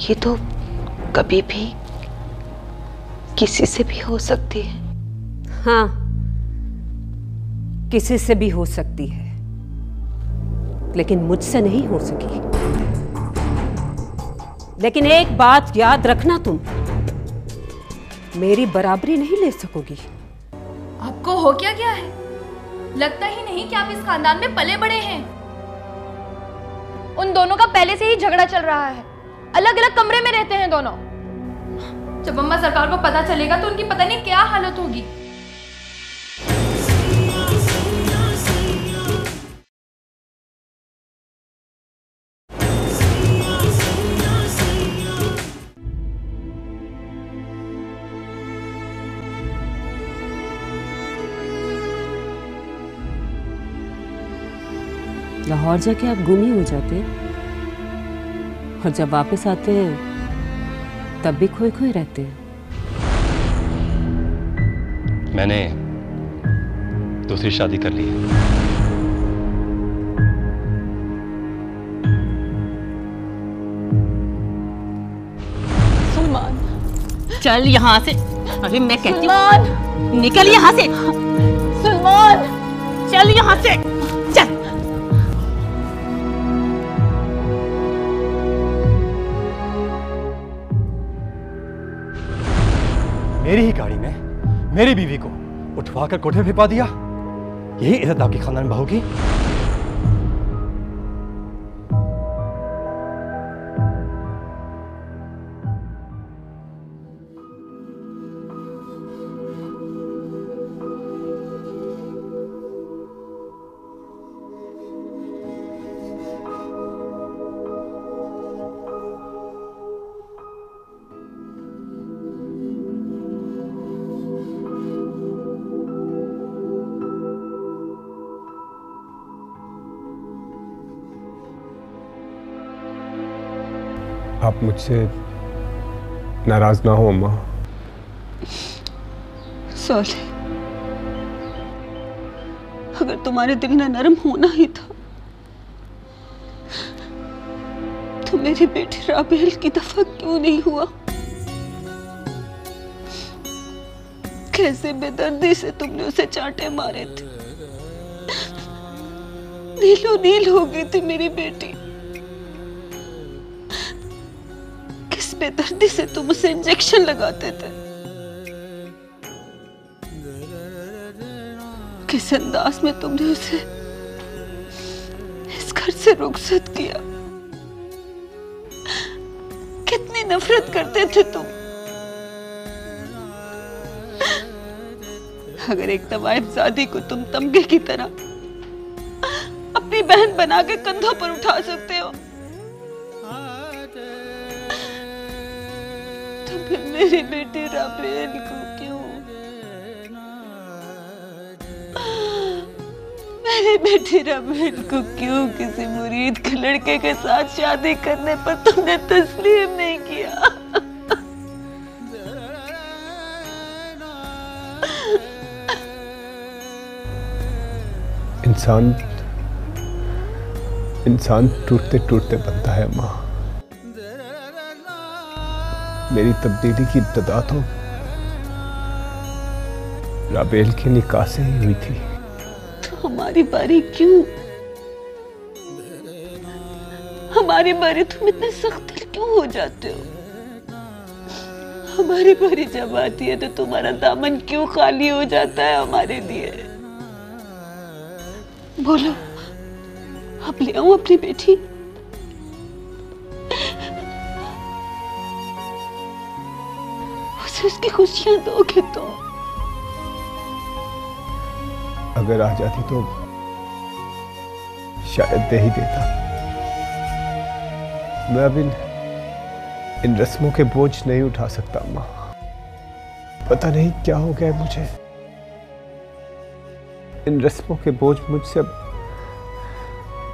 ये तो कभी भी किसी से भी हो सकती है। हाँ, किसी से भी हो सकती है, लेकिन मुझसे नहीं हो सकी। लेकिन एक बात याद रखना, तुम मेरी बराबरी नहीं ले सकोगी। आपको हो क्या गया है? लगता ही नहीं कि आप इस खानदान में पले बड़े हैं। उन दोनों का पहले से ही झगड़ा चल रहा है, अलग अलग कमरे में रहते हैं दोनों। जब अम्मा सरकार को पता चलेगा तो उनकी पता नहीं क्या हालत होगी। लाहौर जाके आप गुम ही हो जाते हैं, और जब वापस आते हैं तब भी खोए खोए रहते हैं। मैंने दूसरी शादी कर ली है। सलमान, चल यहाँ से। अरे मैं कहती हूँ निकल यहाँ से। सलमान, चल यहाँ से, चल। मेरी ही गाड़ी में मेरी बीवी को उठवाकर कोठे पे पा दिया। यही इज्जत आपकी खानदान बहू की? आप मुझसे नाराज ना हो अम्मा। सॉरी, अगर तुम्हारे दिल में नरम होना ही था तो मेरी बेटी राबेल की दफा क्यों नहीं हुआ? कैसे बेदर्दी से तुमने उसे चांटे मारे थे। नीलो नील हो गई थी मेरी बेटी। किस बेदर्दी से तुम उसे इंजेक्शन लगाते थे। किस अंदाज में तुमने उसे इस घर से रुखसत किया। कितनी नफरत करते थे तुम। अगर एक तवाइफजादी को तुम तमगे की तरह अपनी बहन बना के कंधों पर उठा सकते हो तो फिर मेरी बेटी राबेल को क्यों? मेरी बेटी राबेल को क्यों किसी मुरीद के लड़के के साथ शादी करने पर तुमने तस्लीम नहीं किया? इंसान टूटते टूटते बनता है माँ। मेरी तब्दीली की इब्तिदा तो राबेल के निकाह से ही हुई थी। तो हमारी बारी क्यों? हमारी बारी तुम इतने सख्त दिल क्यों हो जाते हो? हमारी बारी जब आती है तो तुम्हारा दामन क्यों खाली हो जाता है हमारे लिए? बोलो, अब ले आऊं अपनी बेटी? उसे उसकी खुशियां दोगे तो? अगर आ जाती तो शायद दे ही देता। मैं अब इन रस्मों के बोझ नहीं उठा सकता माँ। पता नहीं क्या हो गया मुझे। इन रस्मों के बोझ मुझसे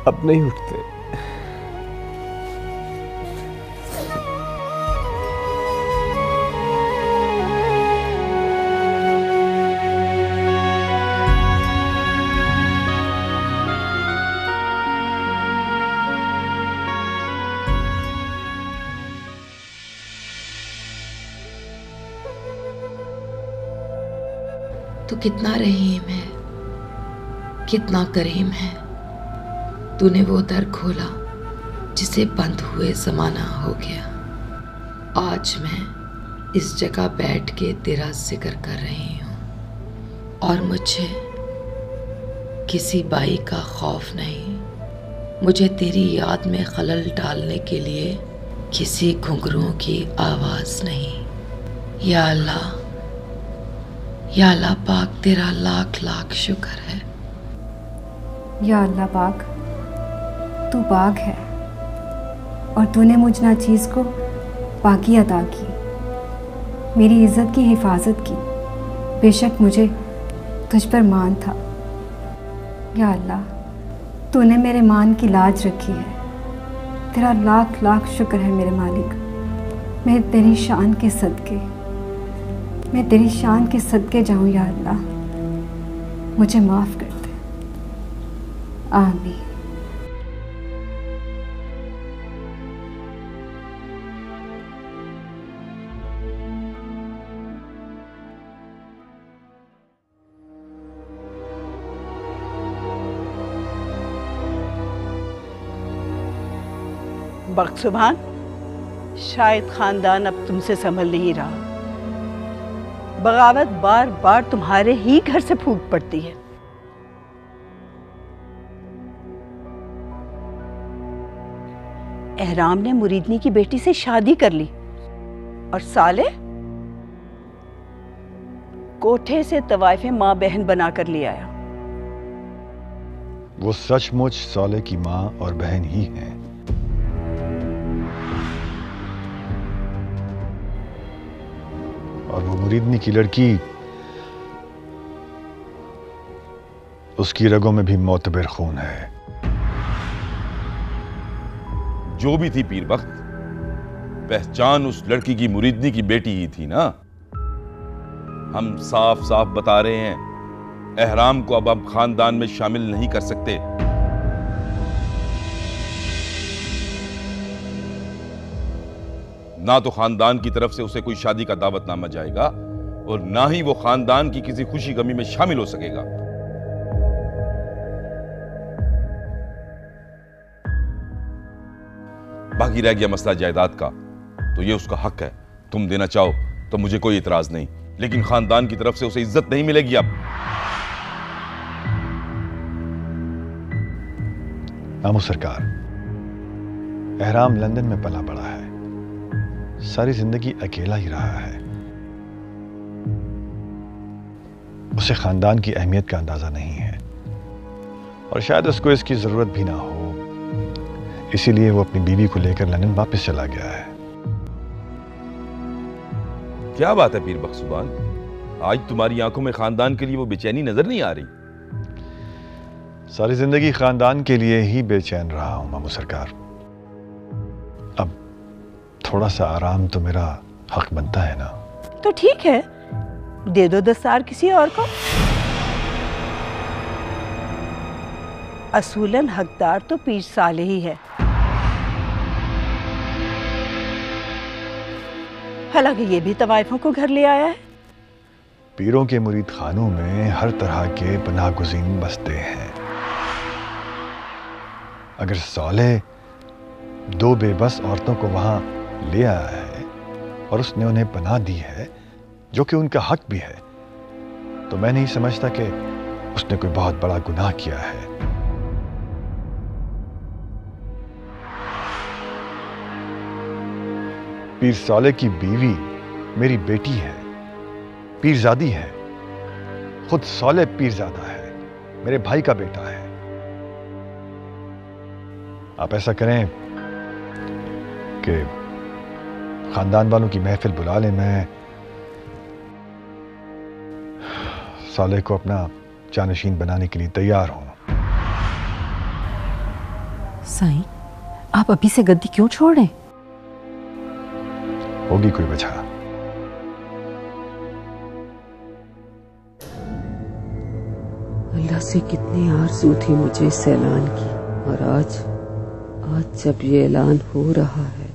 अब नहीं उठते। कितना रहीम है, कितना करीम है। तूने वो दर खोला जिसे बंद हुए ज़माना हो गया। आज मैं इस जगह बैठ के तेरा जिक्र कर रही हूँ और मुझे किसी बाई का खौफ नहीं। मुझे तेरी याद में खलल डालने के लिए किसी घुंघरुओं की आवाज़ नहीं। या अल्लाह पाक, तेरा लाख लाख शुक्र है। या अल्लाह पाक, तू पाक है और तूने मुझ नाचीज़ को पाकी अता की, मेरी इज़्ज़त की हिफाजत की। बेशक मुझे तुझ पर मान था। या अल्लाह, तूने मेरे मान की लाज रखी है। तेरा लाख लाख शुक्र है मेरे मालिक। मैं तेरी शान के सदके जाऊँ। या अल्लाह, मुझे माफ़ कर दे। आमीन। बख्तुबान, शायद खानदान अब तुमसे संभल नहीं रहा। बगावत बार बार तुम्हारे ही घर से फूट पड़ती है। एहराम ने मुरीदनी की बेटी से शादी कर ली और साले कोठे से तवाइफे माँ बहन बनाकर ले आया। वो सचमुच साले की माँ और बहन ही हैं। और वो मुरीदनी की लड़की, उसकी रगों में भी मोतबर खून है। जो भी थी पीर बख्त, पहचान उस लड़की की मुरीदनी की बेटी ही थी ना। हम साफ साफ बता रहे हैं, एहराम को अब हम खानदान में शामिल नहीं कर सकते। ना तो खानदान की तरफ से उसे कोई शादी का दावतनामा जाएगा और ना ही वो खानदान की किसी खुशी गमी में शामिल हो सकेगा। बाकी रह गया मसला जायदाद का, तो ये उसका हक है। तुम देना चाहो तो मुझे कोई इतराज नहीं, लेकिन खानदान की तरफ से उसे इज्जत नहीं मिलेगी। अब मामू सरकार, एहराम लंदन में पला बड़ा है, सारी जिंदगी अकेला ही रहा है। उसे खानदान की अहमियत का अंदाजा नहीं है और शायद उसको इसकी जरूरत भी ना हो, इसीलिए वो अपनी बीवी को लेकर लंदन वापस चला गया है। क्या बात है पीर बख्तुबान, आज तुम्हारी आंखों में खानदान के लिए वो बेचैनी नजर नहीं आ रही। सारी जिंदगी खानदान के लिए ही बेचैन रहा हूं मामू सरकार। अब थोड़ा सा आराम तो मेरा हक बनता है ना। तो ठीक है, दे दो दस्तार किसी और को। असूलन हकदार तो पीर साले ही है। हालांकि ये भी तवाइफों को घर ले आया है। पीरों के मुरीद खानों में हर तरह के पनाहगुज़ीन बसते हैं। अगर साले दो बेबस औरतों को वहां ले आया है और उसने उन्हें पनाह दी है, जो कि उनका हक भी है, तो मैं नहीं समझता कि उसने कोई बहुत बड़ा गुनाह किया है। पीर साले की बीवी मेरी बेटी है, पीरजादी है। खुद साले पीरजादा है, मेरे भाई का बेटा है। आप ऐसा करें कि खानदान वालों की महफिल बुला लें, मैं साले को अपना जानशीन बनाने के लिए तैयार हूं। साईं, आप अभी से गद्दी क्यों छोड़ रहे? होगी कोई वजह। अल्लाह से कितनी आरज़ू थी मुझे इस ऐलान की, और आज जब ये ऐलान हो रहा है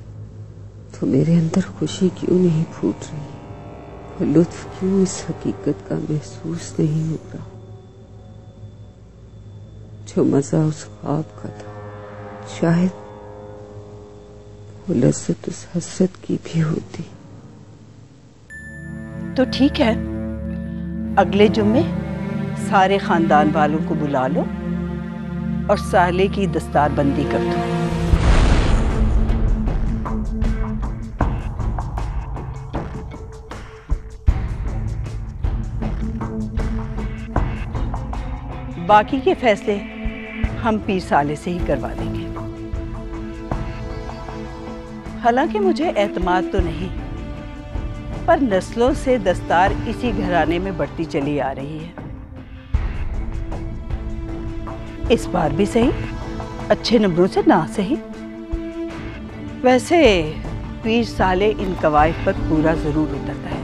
तो मेरे अंदर खुशी क्यों नहीं फूट रही। वो लुत्फ क्यों इस हकीकत का महसूस नहीं हो रहा जो मजा उस ख्वाब का था। शायद वो लज्जत उस हसरत की भी होती। तो ठीक है, अगले जुम्मे सारे खानदान वालों को बुला लो और साले की दस्तारबंदी कर दो। बाकी के फैसले हम पीर साले से ही करवा देंगे। हालांकि मुझे एतमाद तो नहीं, पर नस्लों से दस्तार इसी घराने में बढ़ती चली आ रही है। इस बार भी सही, अच्छे नंबरों से ना सही। वैसे पीर साले इन कवायद पर पूरा जरूर उतरता है।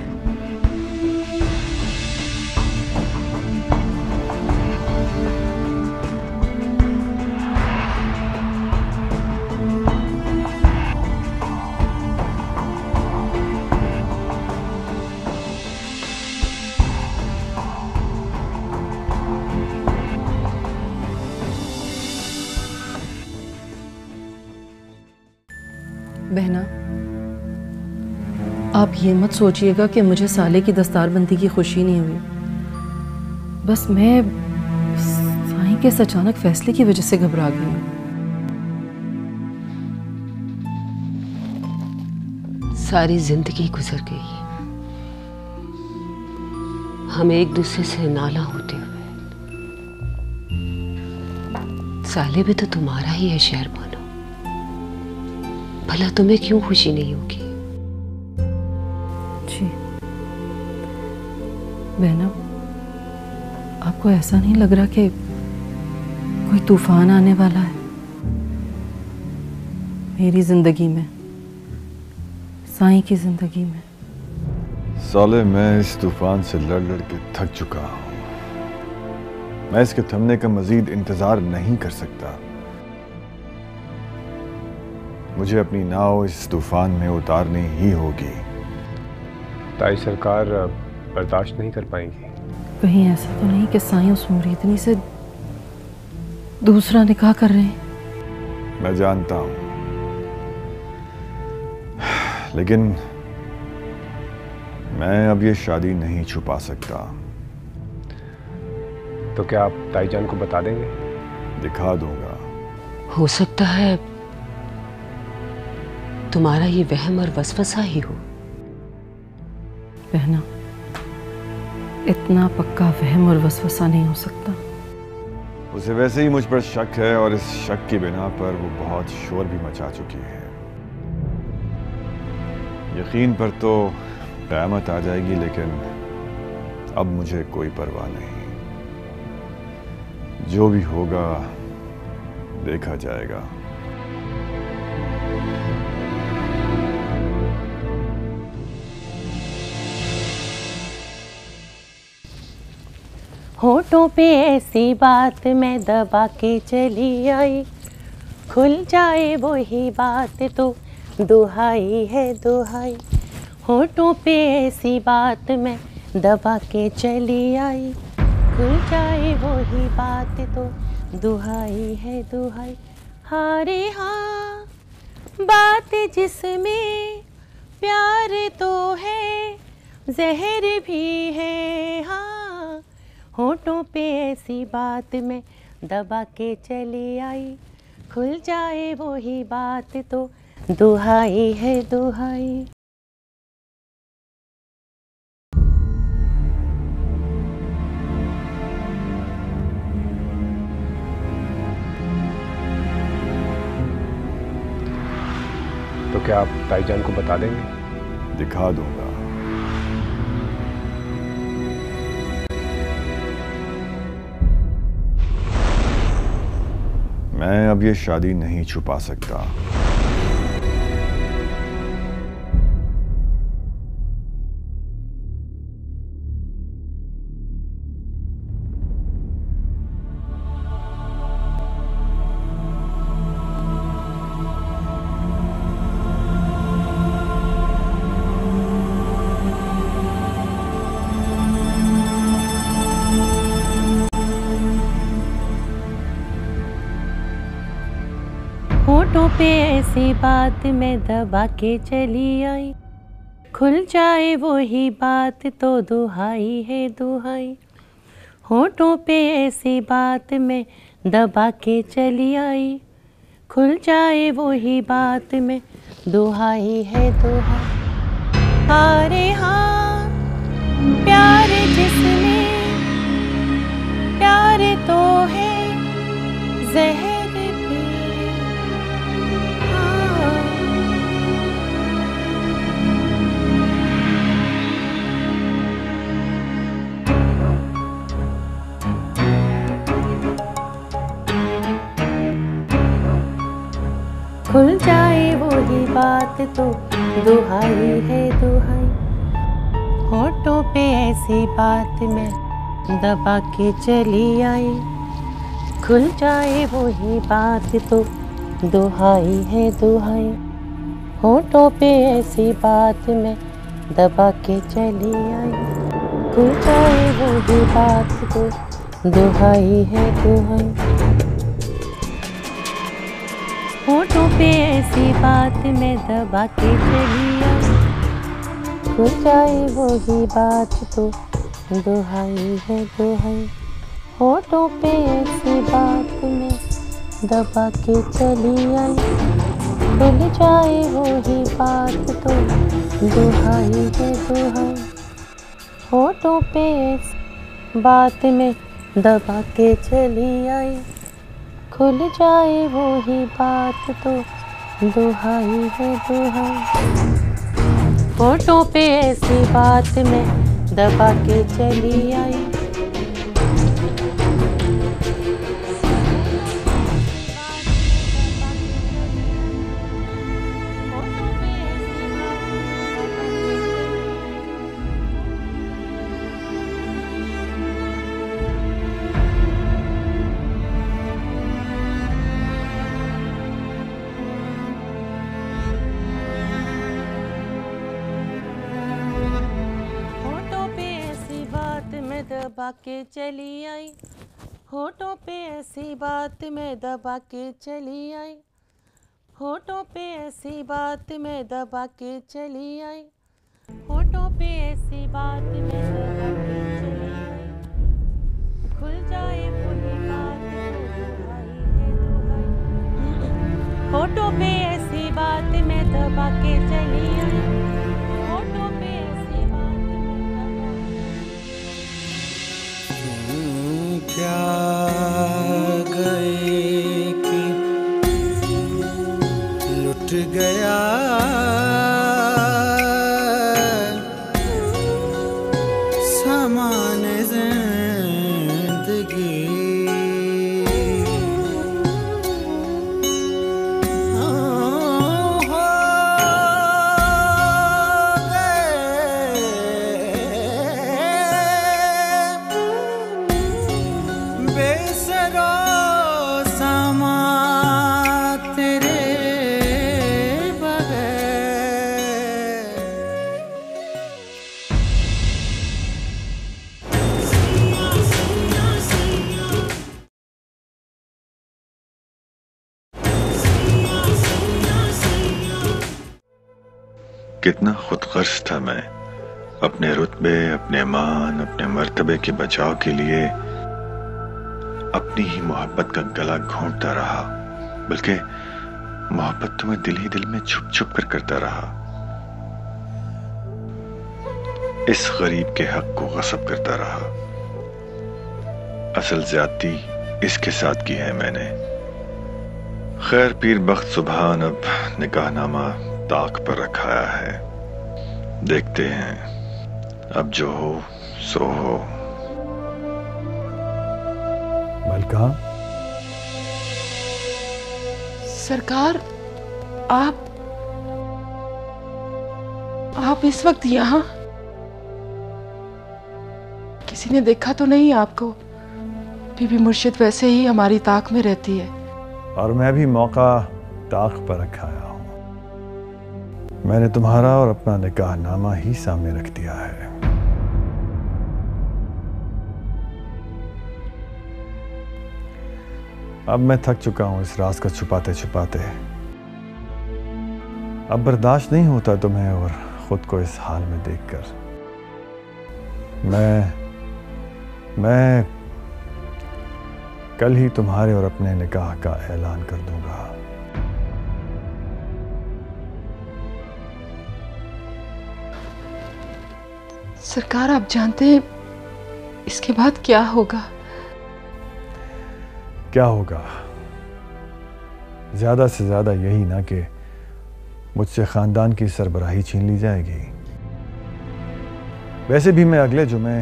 बहना, आप ये मत सोचिएगा कि मुझे साले की दस्तारबंदी की खुशी नहीं हुई। बस मैं साईं के इस अचानक फैसले की वजह से घबरा गई हूँ। सारी जिंदगी गुजर गई, हम एक दूसरे से नाला होते हुए। साले भी तो तुम्हारा ही है शहरबानो, भला तुम्हें क्यों खुशी नहीं होगी? जी बहना, आपको ऐसा नहीं लग रहा कि कोई तूफान आने वाला है मेरी जिंदगी में, साईं की जिंदगी में? साले, मैं इस तूफान से लड़ लड़ के थक चुका हूं। मैं इसके थमने का मजीद इंतजार नहीं कर सकता। मुझे अपनी नाव इस तूफान में उतारनी ही होगी। ताई सरकार बर्दाश्त नहीं कर पाएंगी। कहीं ऐसा तो नहीं कि साईं उस मुरीदनी से दूसरा निकाह कर रहे हैं? मैं जानता हूं, लेकिन मैं अब ये शादी नहीं छुपा सकता। तो क्या आप ताईजान को बता देंगे? दिखा दूंगा। हो सकता है तुम्हारा ये वहम और वसवसा ही हो। बहना, इतना पक्का वहम और वसवसा नहीं हो सकता। उसे वैसे ही मुझ पर शक है और इस शक की बिना पर वो बहुत शोर भी मचा चुकी है। यकीन पर तो क़यामत आ जाएगी, लेकिन अब मुझे कोई परवाह नहीं। जो भी होगा देखा जाएगा। होठों पे ऐसी बात मैं दबा के चली आई, खुल जाए वही बात तो दुहाई है दुहाई। होठों पे ऐसी बात मैं दबा के चली आई, खुल जाए वही बात तो दुहाई है दुहाई। हारे हाँ, बात जिसमें प्यार तो है, जहर भी है। हाँ, होठों पे ऐसी बात मैं दबा के चली आई, खुल जाए वही बात तो दुहाई है दुहाई। तो क्या आप ताईजान को बता देंगे? दिखा दूंगा। मैं अब ये शादी नहीं छुपा सकता। होठों पे ऐसी बात मैं दबा के चली आई, खुल जाए वो ही बात तो दुहाई है दुहाई। होठों पे ऐसी बात मैं दबा के चली आई, खुल जाए वो ही बात में दुहाई है दुहाई। अरे हाँ प्यार जिसने, प्यार तो है जहर भी। हाँ खुल जाए वो ही बात तो दुहाई है दुहाई। होठों पे ऐसी बात मैं दबा के चली आई, खुल जाए वो ही बात तो दुहाई है दुहाई। होठों पे ऐसी बात मैं दबा के चली आई, खुल जाए वो ही बात तो दुहाई है दुहाई। होठों पे ऐसी बात मैं दबा के चली आई, खुल जाए वो ही बात तो दुहाई है दुहाई। होठों पे ऐसी बात मैं दबा के चली आई, खुल जाए वो ही बात तो दुहाई है दुहाई। होठों पे ऐसी बात मैं दबा के चली आई, खुल जाए वो ही बात तो दुहाई है दुहाई। होठों पे ऐसी बात मैं दबा के चली आई, दबा के चली आई। होठों पे ऐसी बात मैं दबा के चली आई, होठों पे ऐसी बात मैं दबा के चली आई। होठों पे ऐसी बात मैं दबा के चली आई, खुल जाए वही बात तो दुहाई है दुहाई। होठों पे ऐसी बात मैं दबा के चली आई, होठों पे ऐसी बात क्या गए कि लुट गया सामान जिंदगी। कितना खुदगर्ज था मैं, अपने रुतबे, अपने मान, अपने मर्तबे के बचाव के लिए अपनी ही मोहब्बत का गला घोंटता रहा, बल्कि मोहब्बत तो मैं दिल ही दिल में छुप छुप कर करता रहा। इस गरीब के हक को गस्ब करता रहा। असल ज्यादती इसके साथ की है मैंने। खैर पीर बख्त सुभान अब निकाहनामा ताक पर रखाया है, देखते हैं अब जो हो सो हो। मलका सरकार, आप इस वक्त यहाँ? किसी ने देखा तो नहीं आपको? बीबी मुर्शिद वैसे ही हमारी ताक में रहती है। और मैं भी मौका ताक पर रखाया हूं। मैंने तुम्हारा और अपना निकाहनामा ही सामने रख दिया है। अब मैं थक चुका हूं इस राज को छुपाते छुपाते। अब बर्दाश्त नहीं होता तुम्हें और खुद को इस हाल में देखकर। मैं कल ही तुम्हारे और अपने निकाह का ऐलान कर दूंगा। सरकार, आप जानते हैं इसके बाद क्या होगा? क्या होगा? ज्यादा से ज्यादा यही ना कि मुझसे खानदान की सरबराही छीन ली जाएगी। वैसे भी मैं अगले जुमे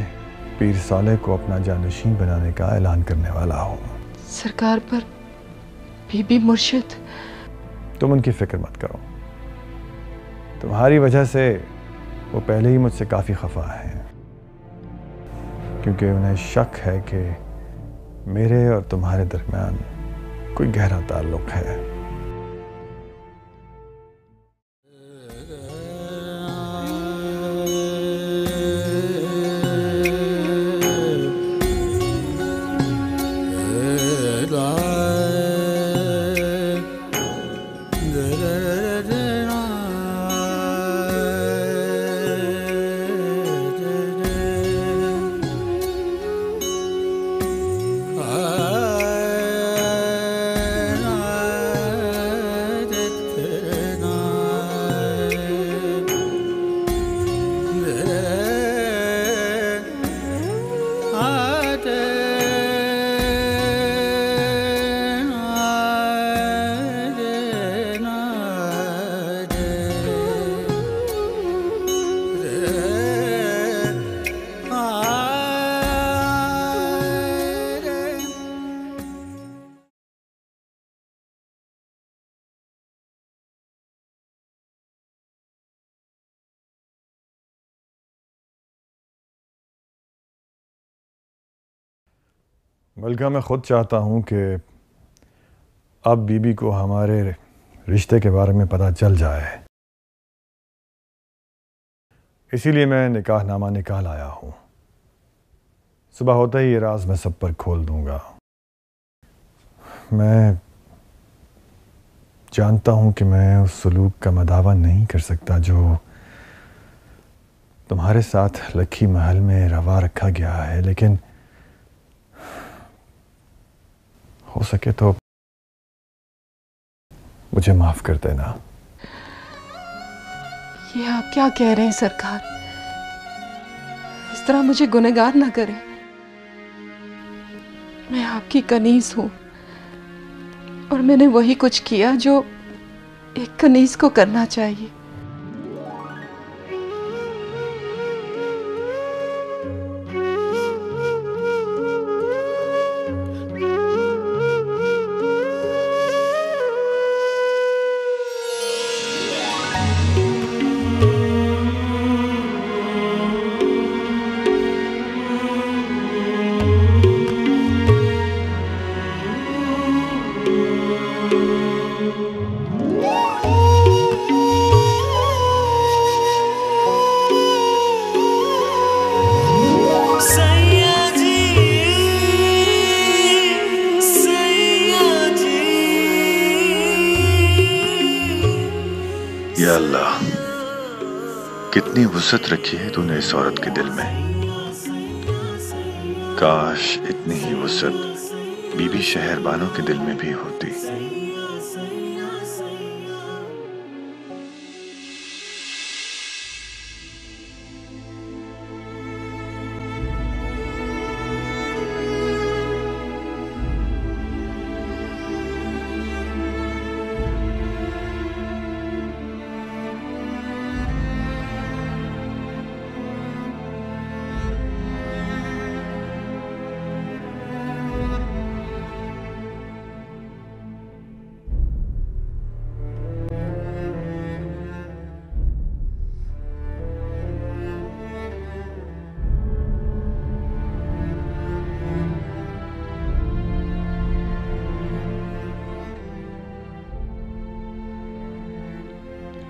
पीर साले को अपना जानशीन बनाने का ऐलान करने वाला हूँ। सरकार, पर बीबी मुर्शिद। तुम उनकी फिक्र मत करो। तुम्हारी वजह से वो पहले ही मुझसे काफी खफा है, क्योंकि उन्हें शक है कि मेरे और तुम्हारे दरमियान कोई गहरा ताल्लुक है। मलका, मैं खुद चाहता हूं कि अब बीबी को हमारे रिश्ते के बारे में पता चल जाए, इसीलिए मैं निकाहनामा निकाल आया हूं। सुबह होते ही ये राज मैं सब पर खोल दूंगा। मैं जानता हूं कि मैं उस सलूक का मदावा नहीं कर सकता जो तुम्हारे साथ लखी महल में रवा रखा गया है, लेकिन हो सके तो मुझे माफ कर देना। ये आप क्या कह रहे हैं सरकार? इस तरह मुझे गुनहगार ना करें। मैं आपकी कनीज हूं और मैंने वही कुछ किया जो एक कनीज को करना चाहिए। या अल्लाह, कितनी वुसअत रखी है तूने इस औरत के दिल में। काश इतनी ही वुसअत बीबी शहरबानों के दिल में भी होती।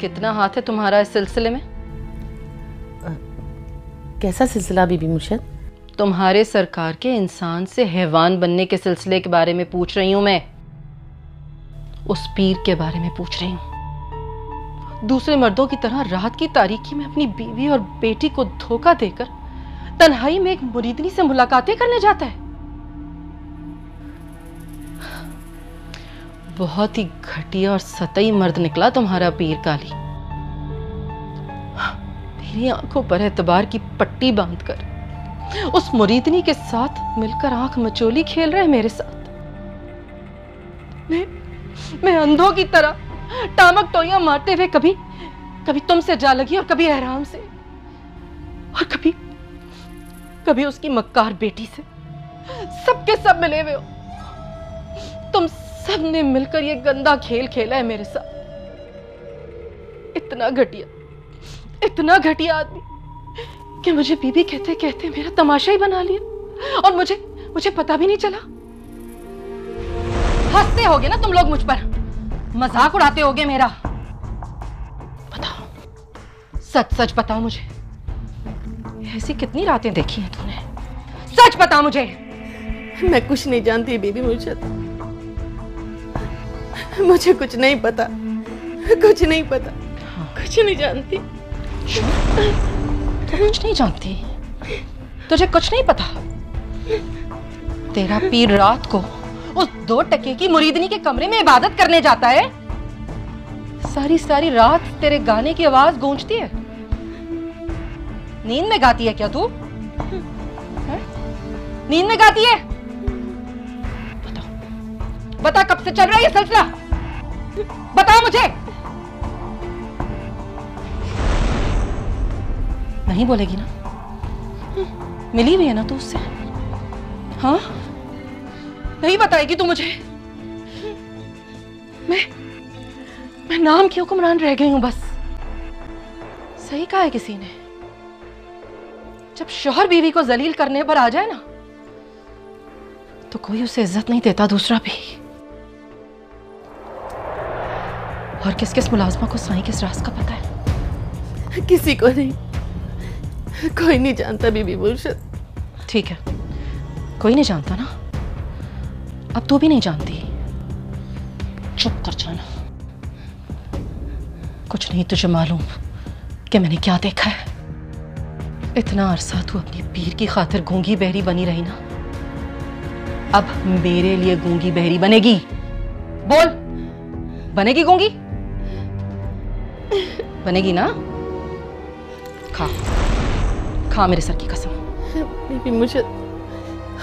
कितना हाथ है तुम्हारा इस सिलसिले में? कैसा सिलसिला बीबी मुर्शिद? तुम्हारे सरकार के इंसान से हैवान बनने के सिलसिले के बारे में पूछ रही हूं मैं। उस पीर के बारे में पूछ रही हूँ। दूसरे मर्दों की तरह रात की तारीकी में अपनी बीवी और बेटी को धोखा देकर तन्हाई में एक मुरीदनी से मुलाकातें करने जाता है। बहुत ही घटिया और सतई मर्द निकला तुम्हारा पीर काली। मेरी आंखों पर एतबार की पट्टी बांधकर उस मुरीदनी के साथ मिलकर आंख मचोली खेल रहे मेरे साथ। मैं अंधों की तरह टामक टोइयां मारते हुए कभी तुमसे जा लगी और कभी एहराम से और कभी उसकी मक्कार बेटी से। सबके सब मिले हुए हो। तुम सबने मिलकर ये गंदा खेल खेला है मेरे साथ। इतना घटिया आदमी कि मुझे बीबी कहते कहते मेरा तमाशा ही बना लिया और मुझे पता भी नहीं चला। हंसते होगे ना तुम लोग मुझ पर, मजाक उड़ाते होगे मेरा। बताओ, सच सच बताओ मुझे, ऐसी कितनी रातें देखी हैं तूने? सच बता मुझे। मैं कुछ नहीं जानती बीबी मुर्शद, मुझे कुछ नहीं पता, कुछ नहीं पता, कुछ नहीं जानती। कुछ नहीं जानती? तुझे कुछ नहीं पता? तेरा पीर रात को उस 2 टके की मुरीदनी के कमरे में इबादत करने जाता है। सारी सारी रात तेरे गाने की आवाज गूंजती है। नींद में गाती है क्या तू? नींद में गाती है? बता कब से चल रहा है ये सिलसिला? बता मुझे। नहीं बोलेगी ना? मिली हुई है ना तू उससे? हाँ, नहीं बताएगी तू मुझे? मैं नाम की हुक्मरान रह गई हूं बस। सही कहा है किसी ने, जब शौहर बीवी को जलील करने पर आ जाए ना तो कोई उसे इज्जत नहीं देता, दूसरा भी। और किस किस मुलाजमा को साईं किस राज का पता है? किसी को नहीं, कोई नहीं जानता बीबी मुर्शद। ठीक है, कोई नहीं जानता ना, अब तू भी नहीं जानती। चुप कर जाना। कुछ नहीं तुझे मालूम कि मैंने क्या देखा है। इतना अरसा तू अपनी पीर की खातिर गूंगी बहरी बनी रही ना, अब मेरे लिए गूंगी बहरी बनेगी। बोल, बनेगी गूंगी? बनेगी ना? खा मेरे सर की कसम। बीबी मुर्शद,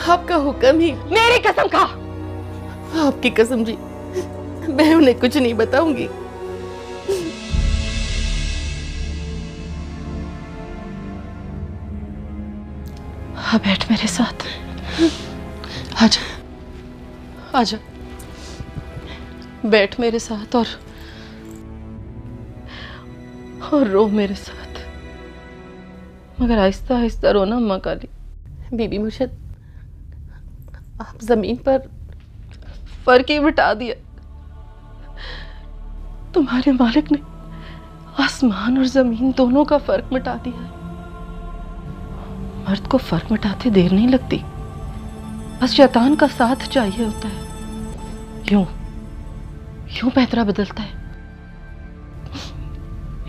आपका हुक्म ही। मेरी कसम खा। आपकी कसम जी, मैं उन्हें कुछ नहीं बताऊंगी। हाँ, बैठ मेरे साथ। आजा, आजा, बैठ मेरे साथ और रो मेरे साथ, मगर आहिस्ता आहिस्ता रोना अम्मा काली। बीबी मुर्शद, आप जमीन पर फर्क ही मिटा दिया। तुम्हारे मालिक ने आसमान और जमीन दोनों का फर्क मिटा दिया है। मर्द को फर्क मिटाते देर नहीं लगती, बस शैतान का साथ चाहिए होता है। यूं पैतरा बदलता है।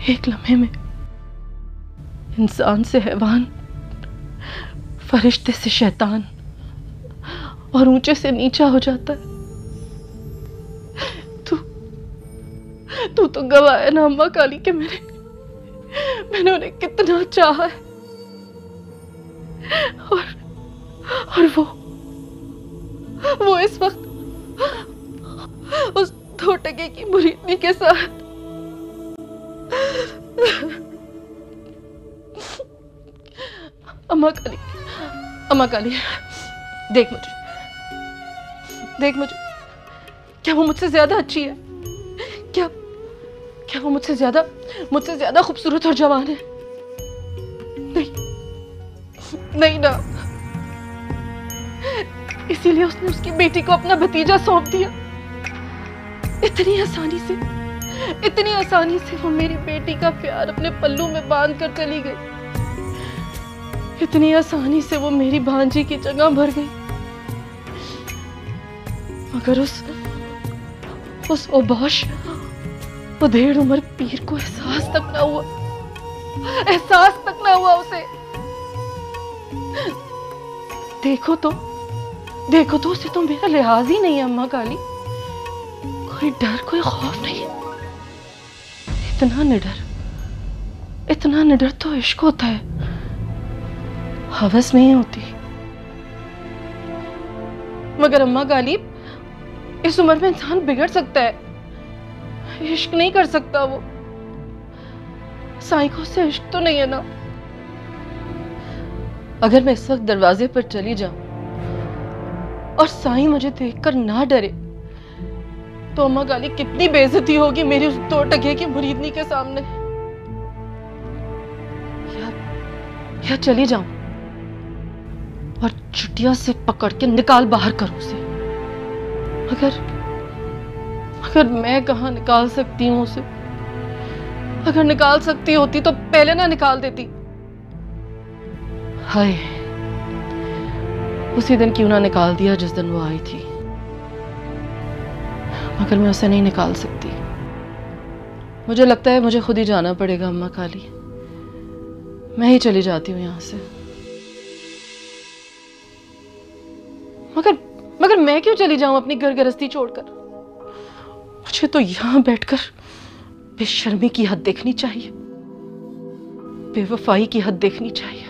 एक लम्हे में इंसान से हैवान, फरिश्ते से शैतान और ऊंचे से नीचा हो जाता है। तू तो गवाह है ना अम्मा काली के मैंने उन्हें कितना चाहा है। और वो इस वक्त उस 2 टके की मुरीदनी के साथ। अम्मा काली, देख मुझे, क्या वो मुझसे ज्यादा अच्छी है? क्या वो मुझसे ज्यादा खूबसूरत और जवान है? नहीं ना, इसीलिए उसने उसकी बेटी को अपना भतीजा सौंप दिया। इतनी आसानी से वो मेरी बेटी का प्यार अपने पल्लू में बांध कर चली गई। इतनी आसानी से वो मेरी भांजी की जगह भर गई। मगर उस वो 1.5 उम्र पीर को एहसास तक ना हुआ, एहसास तक ना हुआ उसे। देखो तो उसे तो मेरा लिहाज ही नहीं है अम्मा काली। कोई डर कोई खौफ नहीं है। इतना निडर तो इश्क होता है, हवस नहीं होती। मगर अम्मा काली, इस उम्र में इंसान बिगड़ सकता है, इश्क नहीं कर सकता वो। साईं को उससे इश्क तो नहीं है ना। अगर मैं इस वक्त दरवाजे पर चली जाऊं और साईं मुझे देखकर ना डरे तो अम्मा काली कितनी बेइज्जती होगी मेरी उस 2 टके की मुरीदनी के सामने। या चली जाऊं और चुटिया से पकड़ के निकाल बाहर करूं उसे। अगर मैं कहां निकाल सकती हूं उसे? अगर निकाल सकती होती तो पहले ना निकाल देती। हाय, उसी दिन क्यों ना निकाल दिया जिस दिन वो आई थी। मगर मैं उसे नहीं निकाल सकती। मुझे लगता है मुझे खुद ही जाना पड़ेगा अम्मा काली। मैं ही चली जाती हूँ यहाँ से। मगर मैं क्यों चली जाऊं अपनी घर गृहस्थी छोड़कर? मुझे तो यहाँ बैठकर बेशर्मी की हद देखनी चाहिए, बेवफाई की हद देखनी चाहिए।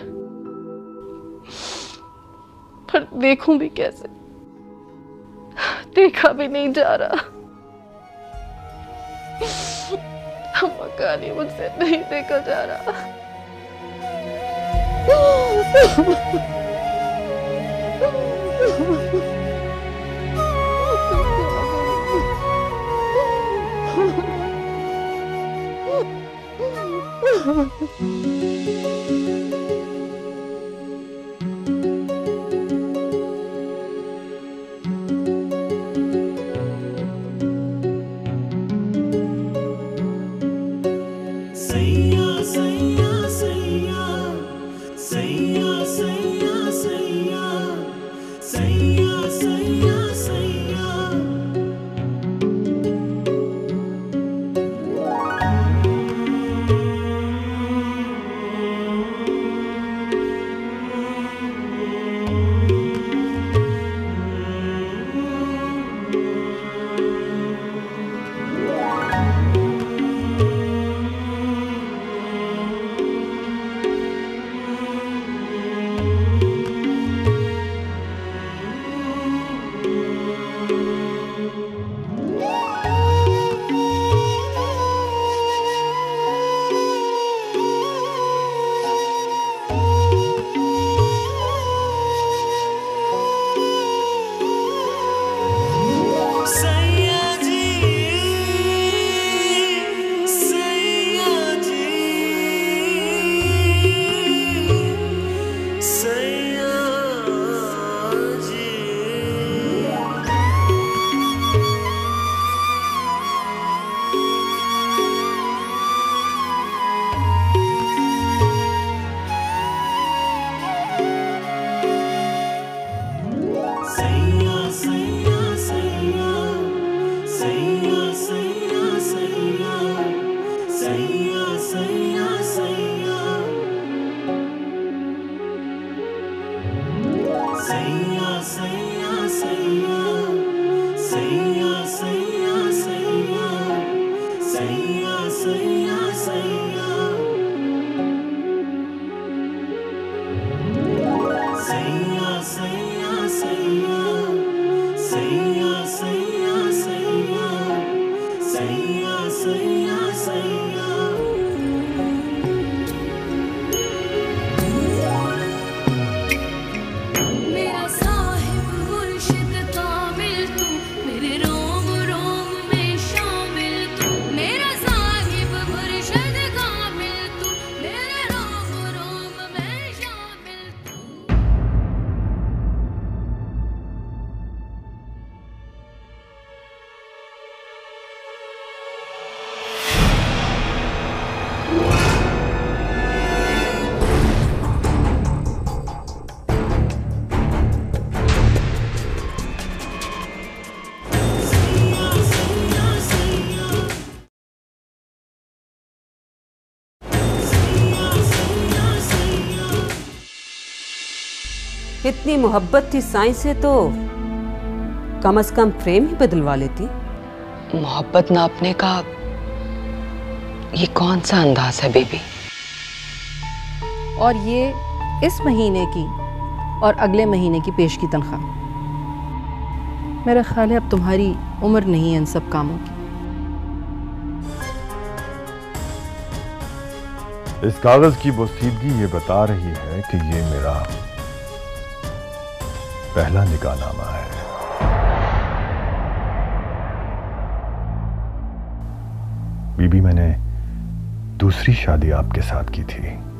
पर देखूं भी कैसे? देखा भी नहीं जा रहा। अम्मा काली, मुझसे नहीं देखा जा रहा। इतनी मोहब्बत थी साईं से तो कम से कम फ्रेम ही बदलवा लेती। मोहब्बत नापने का ये कौन सा अंदाज है बेबी? और ये इस महीने की और अगले महीने की पेश की तनख्वाह। मेरा ख्याल है अब तुम्हारी उम्र नहीं है इन सब कामों की। इस कागज की बोसीदगी ये बता रही है कि ये मेरा पहला निकाहनामा है। बीबी, मैंने दूसरी शादी आपके साथ की थी।